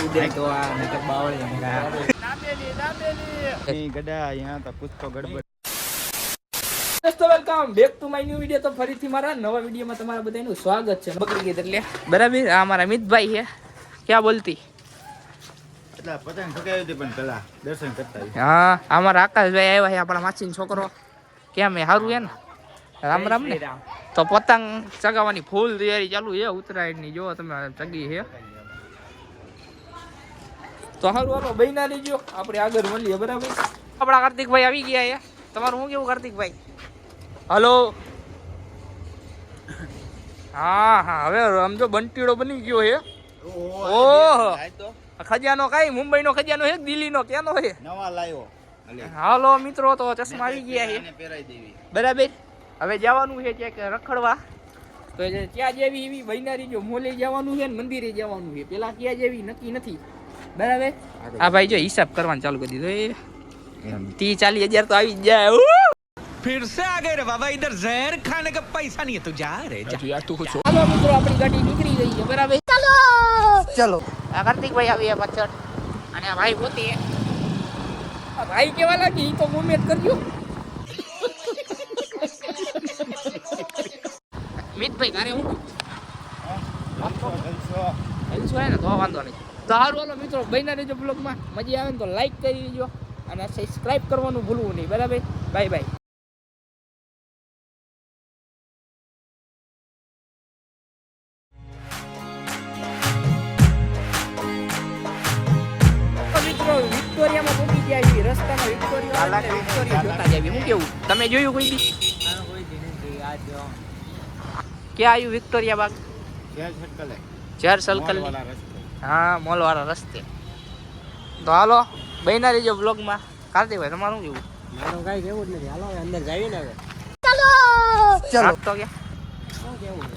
कूदे तो आ नहीं तो बावली का नहीं गड़ा यहाँ तो कुछ तो गड़बड़। दोस्तों welcome back to my new video. તો ફરીથી મારા નવા વિડિયોમાં તમારા બધાનું સ્વાગત છે। બગડી ગઈ એટલે બરાબર આ મારા મિતભાઈ છે ક્યાં બોલતી એટલે પતંગ ઠગાવી હતી પણ પેલા દર્શન કરતા આવ્યા। હા અમારા આકાશભાઈ આવ્યા છે આપણા માસીનો છોકરો કેમ હે સારું હે ને રામ રામ ને તો પતંગ ચગાવવાની ફૂલ તૈયારી ચાલુ છે ઉત્તરાયણની જો તમે ચગી છે તો સારું હાલો બહીના લેજો આપણે આગળ મળીએ બરાબર। આપણા કાર્તિકભાઈ આવી ગયા છે તમારું શું કેવું કાર્તિકભાઈ હલો હા હા હવે સમજો બંટીડો બની ગયો છે ઓહો ખજાનો કઈ મુંબઈનો ખજાનો છે દિલ્હીનો ક્યાંનો છે નવા લાયો હાલો મિત્રો તો ચશ્મા આવી ગયા છે પહેરાઈ દેવી બરાબર હવે જવાનું છે ક્યાંક રખડવા તો ત્યાં જેવી એવી બૈનારી જો મોલે જવાનું છે ને મંદિરે જવાનું છે પેલા ક્યાં જેવી નક્કી નથી બરાબર। આ ભાઈ જો હિસાબ કરવાનું ચાલુ કરી દીધો 30-40 હજાર તો આવી જાય फिर से आ गए रे बाबा इधर जहर खाने का पैसा नहीं है तू जा रे जा यार तू कुछ हालो મિત્રો આપણી ગાડી નીકળી ગઈ છે બરાબર ચલો ચલો આ કાર્તિકભાઈ આવ્યા પાછળ અને આ ભાઈ પોતે આ ભાઈ કેવા લાગી તો કોમેન્ટ કરજો મિતભાઈ ઘરે હું એલસો હે ને તો વાંધો નહીં તો હારું હાલો મિત્રો બન્યા રહેજો બ્લોગમાં મજા આવે ને તો લાઈક કરી દેજો અને સબસ્ક્રાઇબ કરવાનું ભૂલવું નહીં બરાબર બાય બાય। વિક્ટોરિયામાં પહોંચી ગયા છીએ રસ્તામાં વિક્ટોરિયા જોતા જાવી હું કેવું તમે જોયું કોઈ દી ક્યાં આવ્યું વિક્ટોરિયા બાગ ચેર સર્કલ હા મોલ વાળા રસ્તે તો હાલો બન્યા રહેજો બ્લોગમાં કાર્તિકભાઈ તમારું કેવું મારું કઈ કેવું જ નથી હાલો અંદર જઈએ ને હવે ચાલો તો કે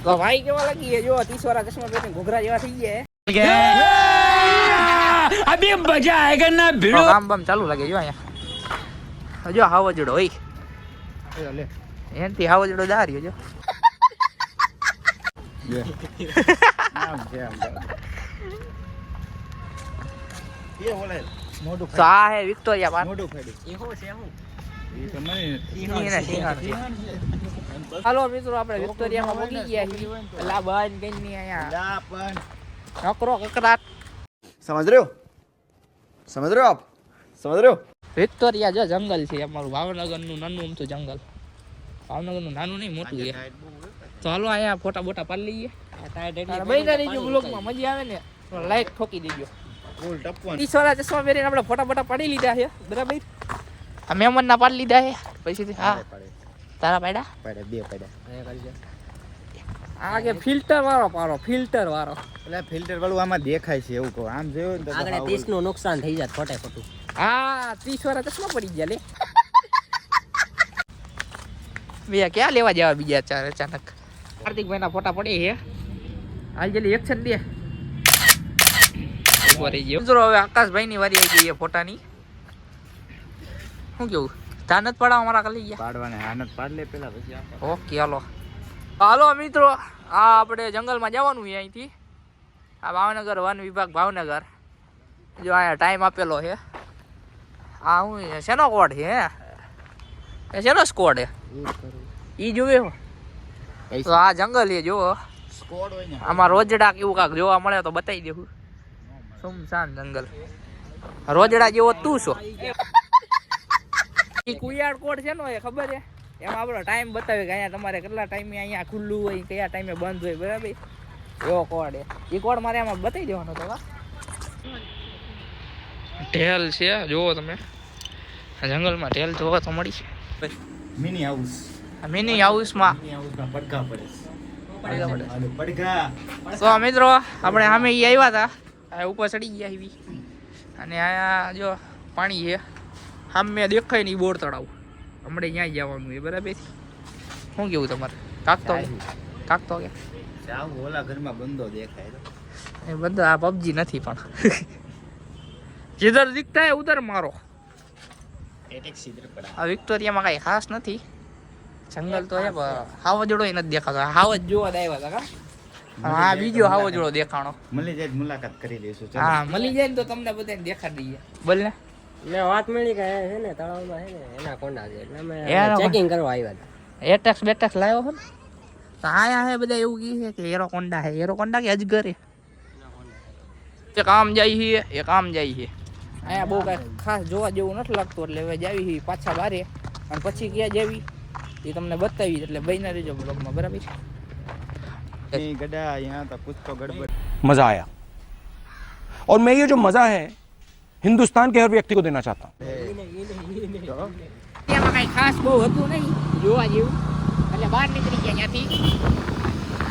તો ભાઈ કેવા લાગી જો 30 વાળા ચશ્મા પહેરીને ઘોઘરા જેવા થઈ ગયા अभी मजा आएगा ना भिड़ो કામ બામ ચાલુ લાગે જો અહીંયા જો હાવજડો હોય લે એનથી હાવજડો દાર્યો જો આમ છે આમ એ ઓલે મોઢું તો આ હે વિક્ટોરિયા પાર્ક મોઢું ફાડી એહો છે હું એ તો મને એના સિંહાણ છે હાલો મિત્રો આપણે વિક્ટોરિયામાં પહોંચી ગયા છીએ પેલા બાજ ગઈની અહીંયા લા પણ નકરો કકરાટ સમજ રહ્યો સમજ રહ્યો આપ સમજ રહ્યો વિક્ટોરિયા જો જંગલ છે અમારું ભાવનગરનું નાનું અમથું જંગલ ભાવનગરનું નાનું નહીં મોટું છે તો હાલો અહીંયા ફોટા બોટા પાડી લઈએ બન્યા રહેજો બ્લોગમાં મજા આવે ને લાઈક ઠોકી દેજો ફૂલ ટપવાનું 30 વાળા ચશ્મા પહેરીને આપણે ફોટા બોટા પાડી લીધા છે બરાબર આ મહેમાનના પાડી લીધા છે પછી હા તારા પાડ્યા પાડે બે પાડ્યા આ કે ફિલ્ટર વાળો પાડો ફિલ્ટર વાળો એટલે ફિલ્ટર વાળું આમાં દેખાય છે એવું કહો આમ જોયું ને તો આગળ 30 નું નુકસાન થઈ જાય ખોટે ખોટું હા 30 વાળા ચશ્મા પડી ગયા લે ભૈયા ક્યાં લેવા જવા બીજા ચાર અચાનક કાર્તિકભાઈ ના ફોટા પડી છે હાલ જલ્દી એક્શન દે મિત્રો હવે આકાશભાઈ ની વારી આવી ગઈ છે ફોટાની શું કેવું ધાન જ પડાવ અમારા ખાલી ગયા પાડવાને આનંદ પાડ લે પેલા પછી આપણે ઓકે હાલો હાલો મિત્રો આ આપણે જંગલમાં જવાનું છે અહીંથી આ ભાવનગર વન વિભાગ ભાવનગર જો અહીંયા ટાઈમ આપેલો છે આ હું શેનો કોડ છે એ શેનો સ્કોડ છે ઈ જોવે હો તો આ જંગલ છે જુઓ સ્કોડ હોય ને આમાં રોજડા કેવું કાંક જોવા મળે તો બતાવી દેવું સુમસાન જંગલ રોજડા જેવો તું છો કુયાડ કોડ છે નો એ ખબર છે એમાં આપણો ટાઈમ બતાવે કે અહીંયા તમારે કેટલા ટાઈમે અહીંયા ખુલ્લું હોય કયા ટાઈમે બંધ હોય બરાબર એવો કોડ એ કોડ મારે આમાં બતાવી દેવાનો તો ઢેલ છે જુઓ તમે જંગલમાં ઢેલ જોવા તો મળી મિની હાઉસ મિની હાઉસમાં મિની હાઉસમાં પડઘા પડે પડઘા તો મિત્રો આપણે સામે એ આવ્યા હતા આ ઉપર ચડી ગયા એવી અને અહીંયા જો પાણી છે સામે દેખાય નહીં બોર તળાવ હમણાં ત્યાં જવાનું છે બરાબર શું કેવું તમારે કાકતો કે જાવ ઓલા ઘરમાં બંધો દેખાય તો એ બધા આ પબજી નથી પણ જીધર દીખતા હે ઉધર મારો એટેક સીધર પડા આ વિક્ટોરિયામાં કાંઈ ખાસ નથી જંગલ તો હે હાવજડો નથી દેખાતો હાવજ જોવા આવ્યા હતા કા હા બીજો હાવો જોડો દેખાણો. મળી જાય મુલાકાત કરી લઈશું. હા મળી જાય ને તો તમને બધાને દેખાડી દઈએ. બોલ ને. મેં વાત મળી કે છે ને તળાવમાં છે ને એનાકોન્ડા છે એટલે અમે યાર, ચેકિંગ કરવા આવ્યા હતા. એટેક્સ બેટેક્સ લાવ્યો હો ને તો આયા હે બધા એવું કહે છે કે એરોકોન્ડા હે. એરોકોન્ડા કે અજગર હે. એક આમ જાય છે એક આમ જાય છે. અહીંયા બહુ કાંઈ ખાસ જોવા જેવું નથી લાગતું એટલે હવે જાવી છે પાછા બારે અને પછી ક્યાં જાવી એ તમને બતાવી એટલે બહીના રહેજો બ્લોગમાં. બરાબર ગડા यहाँ तो कुछ तो गड़बड़. मज़ा आया और मैं ये जो मज़ा है हिंदुस्तान के हर व्यक्ति को देना चाहता हूँ. એમાં કાંઈ ખાસ બહુ હતું નહીં જોવા જેવું એટલે બહાર નીકળી ગયા ત્યાંથી.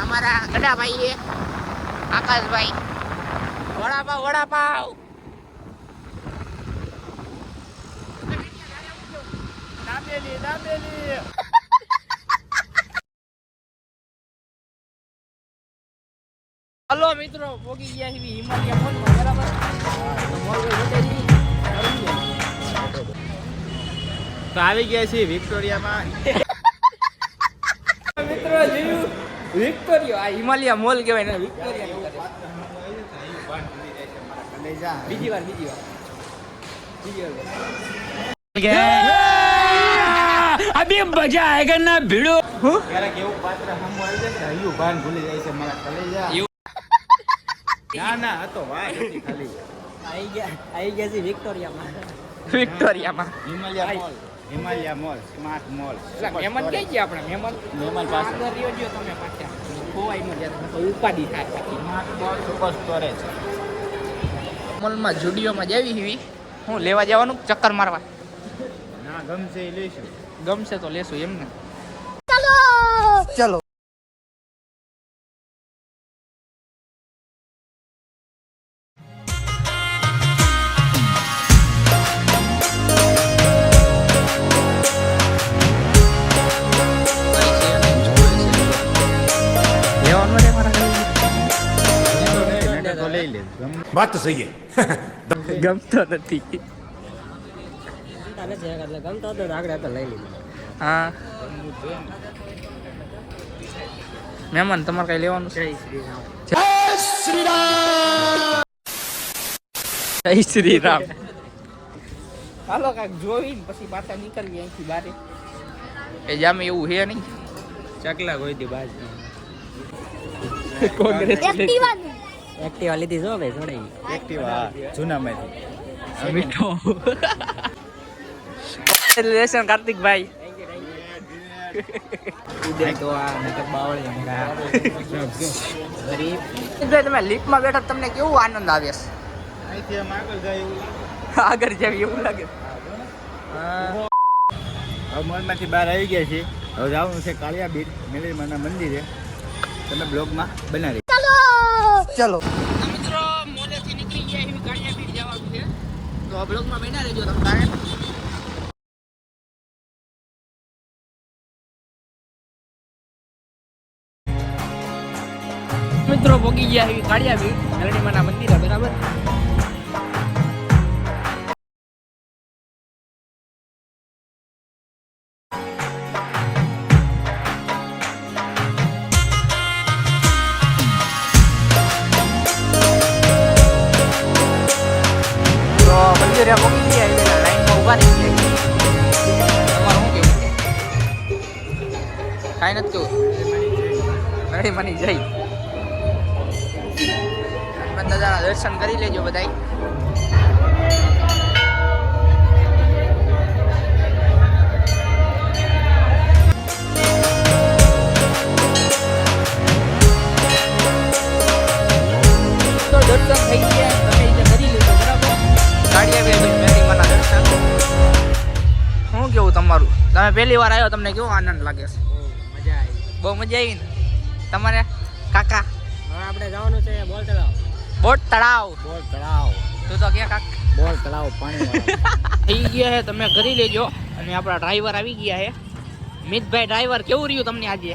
અમારા ગડાભાઈ છે આકાશભાઈ. વડાપાવ વડાપાવ. દાબેલી દાબેલી. હલો મિત્રો પોગી ગયા છે હિમાલય મોલમાં. બરાબર મોલ બતાવી. તો આવી ગયા છીએ વિક્ટોરિયામાં. મિત્રો જોયું વિક્ટોરિયા આ હિમાલય મોલ કહેવાય ને વિક્ટોરિયા. બીજી વાર अभी मजा आएगा ना भिड़ो. ક્યારેક એવું પાત્ર સાંભળે છે કે હયું ભાન ભૂલી જાય છે મારા કલેજા. ના ના આ તો વાત હતી ખાલી. આવી ગયા છે વિક્ટોરિયામાં. વિક્ટોરિયામાં હિમાલય મોલ સ્માર્ટ મોલ. મહેમાન કઈ ગયા આપણે મહેમાન પાસે. આગળ રહ્યો જો તમે પાછા ખોવાઈ ન જાય તો ઉપાડી થાય પાછી. Smart mall super storage. મોલમાં જુડિયોમાં જાવી હીવી હું લેવા જવાનું ચક્કર મારવા. ના ગમશે એ લઈશું. ગમશે તો લેશું એમને. ચલો તો લઈ લે. बात तो सही है. ગમતો નથી. ચિંતા નથી એટલે ગમતો હતો તો આગળ આપણે લઈ લીધું. હા મહેમાન તમારે કઈ લેવાનું છે? જય શ્રી રામ. હાલો કાંઈક જોઈને પછી પાછા નીકળીએ અહીંથી બારે. એ જામે એવું હે નહીં. ચકલા કોઈ દી બાજ. કોંગ્રેસ એક્ટિવા લીધી જો ભાઈ છોડાઈ. એક્ટિવા જૂનામાંથી. મીઠો કોંગ્રેચ્યુલેશન કાર્તિકભાઈ. તો આ નકર બાવળી તમે લિફ્ટમાં બેઠા તમને કેવું આનંદ આવે છે? અહીંથી આમ આગળ જાય એવું. આગળ જેવી એવું લાગે. હવે મોલમાંથી બહાર આવી ગયા છીએ. હવે જવાનું છે કાળિયા બીચ મેલીમાના મંદિરે. તમે બ્લોગમાં બનાવી. ચલો મિત્રો મોલેથી નીકળી ગયા એવી કાળિયા બીચ જવાનું છે તો આ બ્લોગમાં બના રહેજો તમે તારે. મિત્રો પોગી ગયા એવી કાળિયા બીચ મેલીમાના મંદિરે. બરાબર મંદિરે પોગી ગયા એટલે લાઈનમાં ઉભા રહી ગયા. તમારું શું કેવું? કાંઈ નથી કેવું. મેળી મની જઈ દાદાના દર્શન કરી લેજો બધાય. તો દર્શન થઈ ગયા તમે જે કરી લીધું. બરાબર કાળિયા બેન મેરીમાના દર્શન. શું કેવું તમારું? તમે પહેલી વાર આવ્યો તમને કેવો આનંદ લાગે છે? મજા આવી. બહુ મજા આવી ને તમારે કાકા? હવે આપણે જવાનું છે બોલ તળાવ. બોટ તળાવ. બોલ તળાવ. તું તો ક્યાં કાક બોલ તળાવ પાણી. થઈ ગયા છે તમે કરી લેજો. અને આપણા ડ્રાઈવર આવી ગયા છે મિતભાઈ. ડ્રાઈવર કેવું રહ્યું તમને આજે?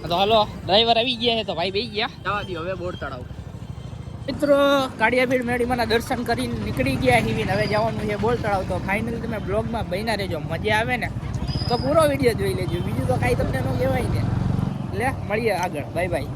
તો હાલો ડ્રાઈવર આવી ગયા છે તો ભાઈ બેસી ગયા. જવા દો હવે બોટ તળાવ. મિત્રો કાળિયાબીડ મેળીમાના દર્શન કરીને નીકળી ગયા હિવીને હવે જવાનું છે બોલ તળાવ. તો ફાઇનલી તમે બ્લોગમાં બન્યા રહેજો. મજા આવે ને તો પૂરો વિડીયો જોઈ લેજો. બીજું તો કાંઈ તમને ન કહેવાય ને. લે મળીએ આગળ. Bye bye.